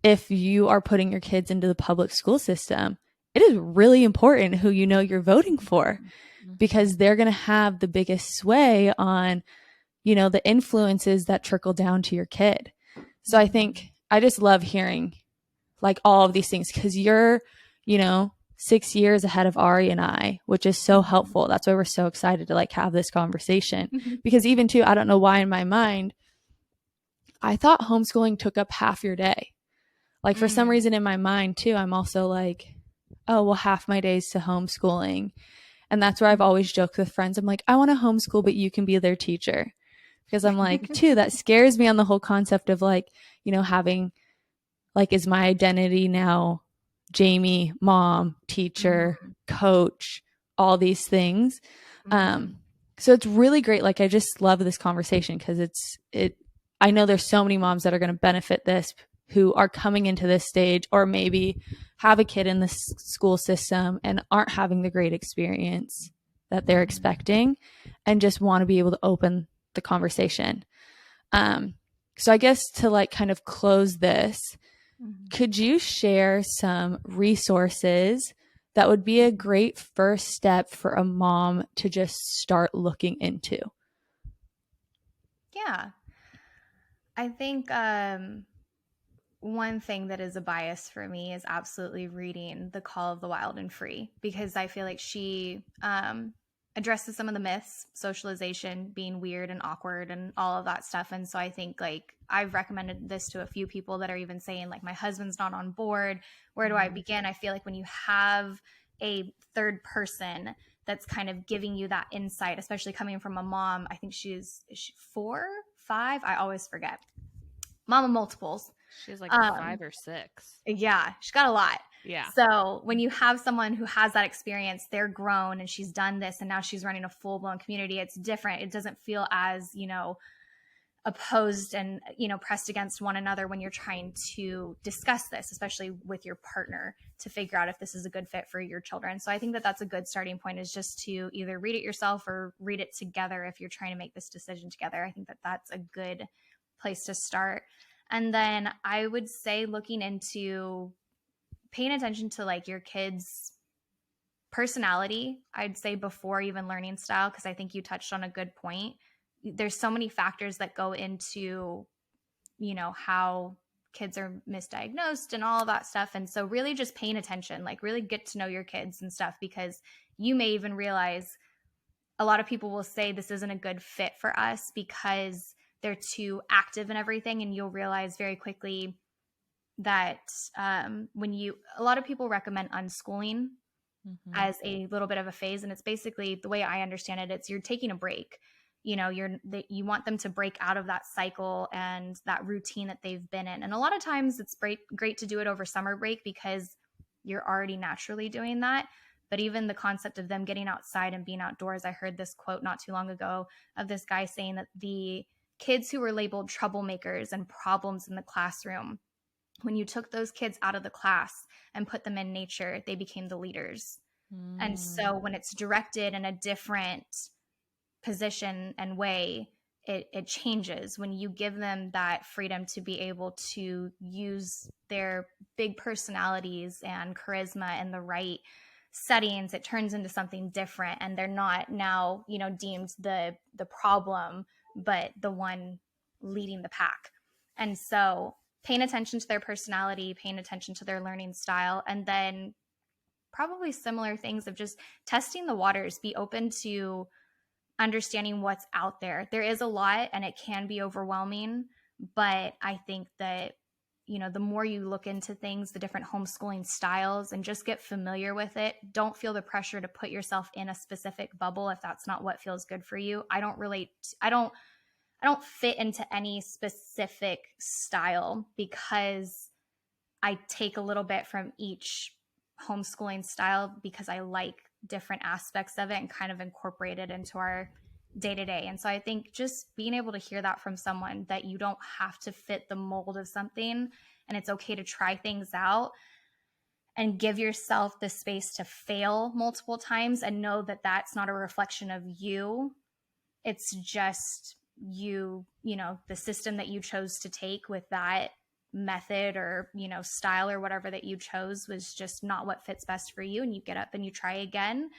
if you are putting your kids into the public school system, it is really important who you're voting for because they're going to have the biggest sway on the influences that trickle down to your kid. So I think I just love hearing like all of these things because you're, 6 years ahead of Ari and I, which is so helpful. That's why we're so excited to like have this conversation because even too, I don't know why in my mind, I thought homeschooling took up half your day. Like for some reason in my mind too, I'm also like, oh, well, half my day's to homeschooling. And that's where I've always joked with friends. I'm like, I want to homeschool, but you can be their teacher. Because I'm like, too, that scares me on the whole concept of like, having like, is my identity now Jamie, mom, teacher, coach, all these things. So it's really great. Like, I just love this conversation because I know there's so many moms that are going to benefit this who are coming into this stage or maybe have a kid in the school system and aren't having the great experience that they're expecting and just want to be able to open the conversation. So I guess to like kind of close this, could you share some resources that would be a great first step for a mom to just start looking into? Yeah. I think one thing that is a bias for me is absolutely reading The Call of the Wild and Free because I feel like she addresses some of the myths, socialization being weird and awkward and all of that stuff. And so I think like I've recommended this to a few people that are even saying like my husband's not on board. Where do I begin? I feel like when you have a third person that's kind of giving you that insight, especially coming from a mom, I think is she 4, 5? I always forget. Mom of multiples. She's like 5 or 6. Yeah, she's got a lot. Yeah. So when you have someone who has that experience, they're grown and she's done this and now she's running a full-blown community, it's different. It doesn't feel as, opposed and, pressed against one another when you're trying to discuss this, especially with your partner to figure out if this is a good fit for your children. So I think that that's a good starting point is just to either read it yourself or read it together if you're trying to make this decision together. I think that that's a good place to start. And then I would say looking into paying attention to like your kids' personality, I'd say before even learning style, because I think you touched on a good point. There's so many factors that go into, how kids are misdiagnosed and all of that stuff. And so really just paying attention, like really get to know your kids and stuff, because you may even realize a lot of people will say this isn't a good fit for us because they're too active and everything. And you'll realize very quickly that a lot of people recommend unschooling as a little bit of a phase. And it's basically the way I understand it, it's you're taking a break. you want them to break out of that cycle and that routine that they've been in. And a lot of times it's great to do it over summer break because you're already naturally doing that. But even the concept of them getting outside and being outdoors, I heard this quote not too long ago of this guy saying that the kids who were labeled troublemakers and problems in the classroom, when you took those kids out of the class and put them in nature, they became the leaders. And so when it's directed in a different position and way, it changes when you give them that freedom to be able to use their big personalities and charisma in the right settings. It turns into something different, and they're not now, deemed the problem, but the one leading the pack. And so paying attention to their personality, paying attention to their learning style, and then probably similar things of just testing the waters, be open to understanding what's out there. There is a lot and it can be overwhelming, but I think that, the more you look into things, the different homeschooling styles, and just get familiar with it, don't feel the pressure to put yourself in a specific bubble if that's not what feels good for you. I don't fit into any specific style because I take a little bit from each homeschooling style because I like different aspects of it and kind of incorporate it into our day to day. And so I think just being able to hear that from someone, that you don't have to fit the mold of something and it's okay to try things out and give yourself the space to fail multiple times and know that that's not a reflection of you. It's just the system that you chose to take with that method or, style or whatever that you chose was just not what fits best for you. And you get up and you try again.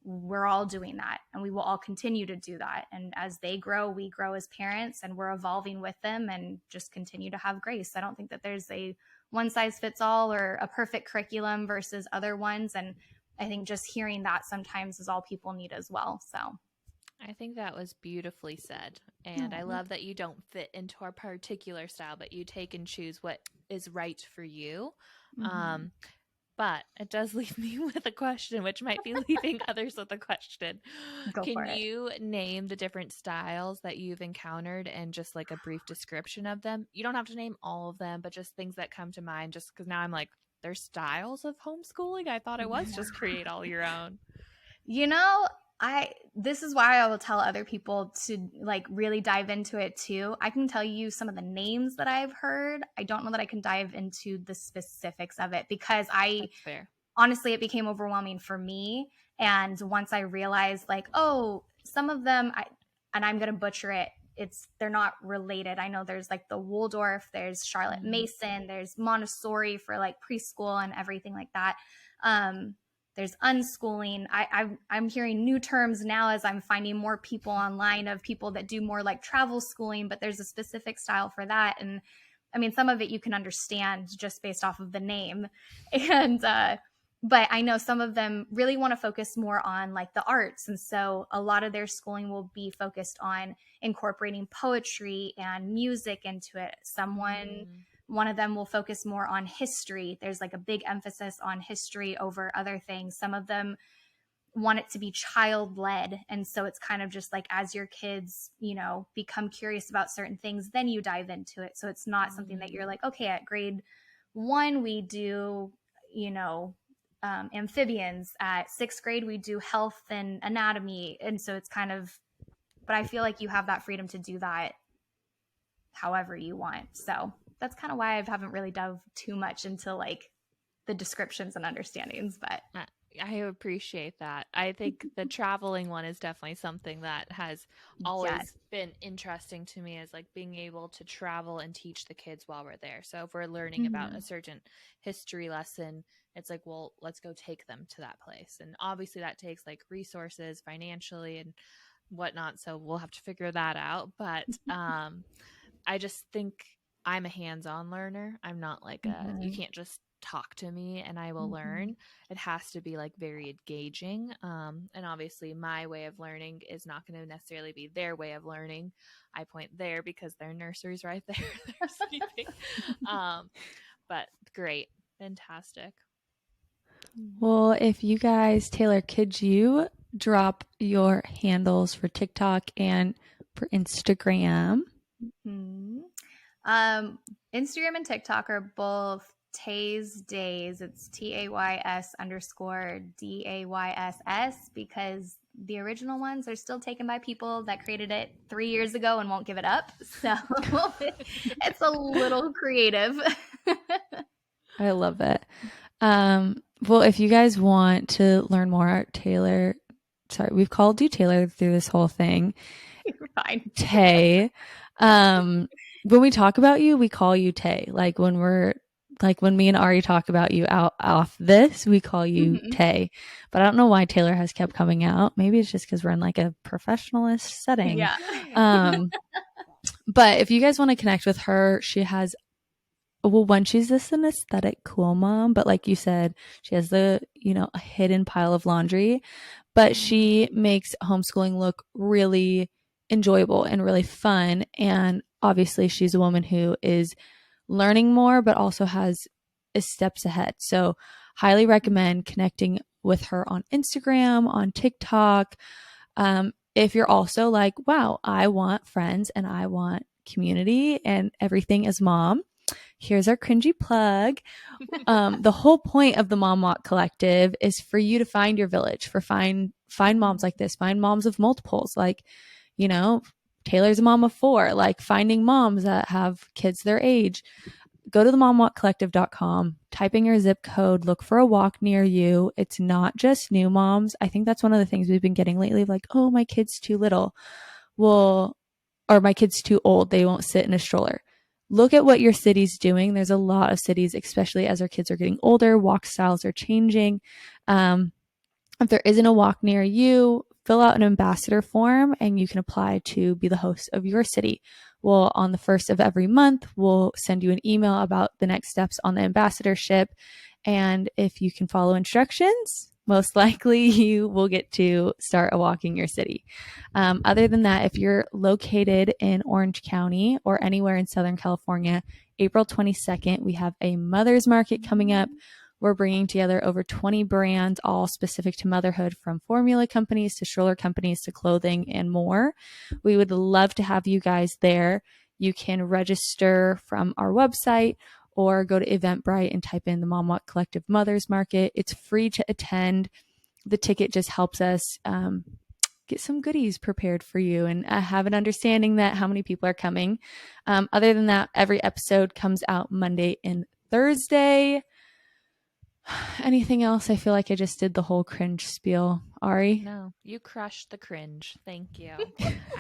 We're all doing that and we will all continue to do that. And as they grow, we grow as parents and we're evolving with them and just continue to have grace. I don't think that there's a one size fits all or a perfect curriculum versus other ones. And I think just hearing that sometimes is all people need as well. So I think that was beautifully said. And I love that you don't fit into our particular style, but you take and choose what is right for you. But it does leave me with a question, which might be leaving others with a question. Can you name the different styles that you've encountered and just like a brief description of them? You don't have to name all of them, but just things that come to mind, just because now I'm like, there's styles of homeschooling? I thought it was just create all your own. This is why I will tell other people to like really dive into it too. I can tell you some of the names that I've heard. I don't know that I can dive into the specifics of it because honestly, it became overwhelming for me. And once I realized like, oh, some of them, I'm going to butcher it. They're not related. I know there's like the Waldorf, there's Charlotte Mason, there's Montessori for like preschool and everything like that. There's unschooling. I'm hearing new terms now as I'm finding more people online of people that do more like travel schooling, but there's a specific style for that. And I mean, some of it you can understand just based off of the name. And, but I know some of them really want to focus more on like the arts. And so a lot of their schooling will be focused on incorporating poetry and music into it. One of them will focus more on history. There's like a big emphasis on history over other things. Some of them want it to be child-led. And so it's kind of just like as your kids, become curious about certain things, then you dive into it. So it's not something that you're like, okay, at grade 1, we do, amphibians. At 6th grade, we do health and anatomy. And so it's kind of, but I feel like you have that freedom to do that however you want. So that's kind of why I haven't really dove too much into like the descriptions and understandings, but I appreciate that. I think the traveling one is definitely something that has always been interesting to me, is like being able to travel and teach the kids while we're there. So if we're learning about a certain history lesson, it's like, well, let's go take them to that place. And obviously that takes like resources financially and whatnot. So we'll have to figure that out. But I just think I'm a hands-on learner. I'm not like you can't just talk to me and I will learn. It has to be like very engaging. And obviously my way of learning is not going to necessarily be their way of learning. I point there because their nursery's right there. They're sleeping. But great. Fantastic. Well, if you guys, Taylor, could you drop your handles for TikTok and for Instagram? Hmm. Instagram and TikTok are both Tay's Days. It's TAYS_DAYSS because the original ones are still taken by people that created it 3 years ago and won't give it up. So it's a little creative. I love it. Well, if you guys want to learn more, we've called you Taylor through this whole thing. You're fine. Tay. When we talk about you, we call you Tay. Like when me and Ari talk about you out off this, we call you Tay. But I don't know why Taylor has kept coming out. Maybe it's just because we're in like a professionalist setting. Yeah. But if you guys want to connect with her, she has one, she's just an aesthetic cool mom, but like you said, she has a hidden pile of laundry, but she makes homeschooling look really enjoyable and really fun. And obviously she's a woman who is learning more, but also has steps ahead. So highly recommend connecting with her on Instagram, on TikTok. If you're also like, wow, I want friends and I want community and everything as mom, here's our cringy plug. The whole point of the Mom Walk Collective is for you to find your village, for find moms like this, find moms of multiples. Like, Taylor's a mom of 4, like finding moms that have kids their age. Go to the momwalkcollective.com, type in your zip code, look for a walk near you. It's not just new moms. I think that's one of the things we've been getting lately, like, oh, my kid's too little. Well, or my kid's too old. They won't sit in a stroller. Look at what your city's doing. There's a lot of cities, especially as our kids are getting older, walk styles are changing. If there isn't a walk near you, fill out an ambassador form and you can apply to be the host of your city. Well, on the first of every month, we'll send you an email about the next steps on the ambassadorship. And if you can follow instructions, most likely you will get to start a walk in your city. Other than that, if you're located in Orange County or anywhere in Southern California, April 22nd, we have a mother's market coming up. We're bringing together over 20 brands, all specific to motherhood, from formula companies to stroller companies to clothing and more. We would love to have you guys there. You can register from our website or go to Eventbrite and type in the Mom Walk Collective Mothers Market. It's free to attend. The ticket just helps us get some goodies prepared for you and have an understanding that how many people are coming. Other than that, every episode comes out Monday and Thursday. Anything else? I feel like I just did the whole cringe spiel. Ari? No, you crushed the cringe. Thank you.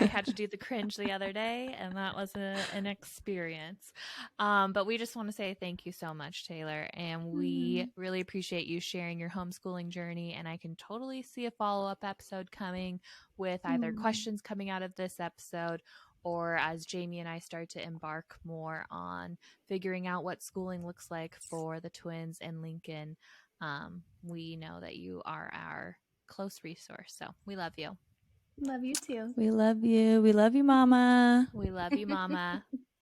I had to do the cringe the other day, and that was an experience. But we just want to say thank you so much, Taylor. And we really appreciate you sharing your homeschooling journey. And I can totally see a follow-up episode coming with either questions coming out of this episode, or as Jamie and I start to embark more on figuring out what schooling looks like for the twins and Lincoln. We know that you are our close resource. So we love you. Love you too. We love you. We love you, Mama. We love you, Mama.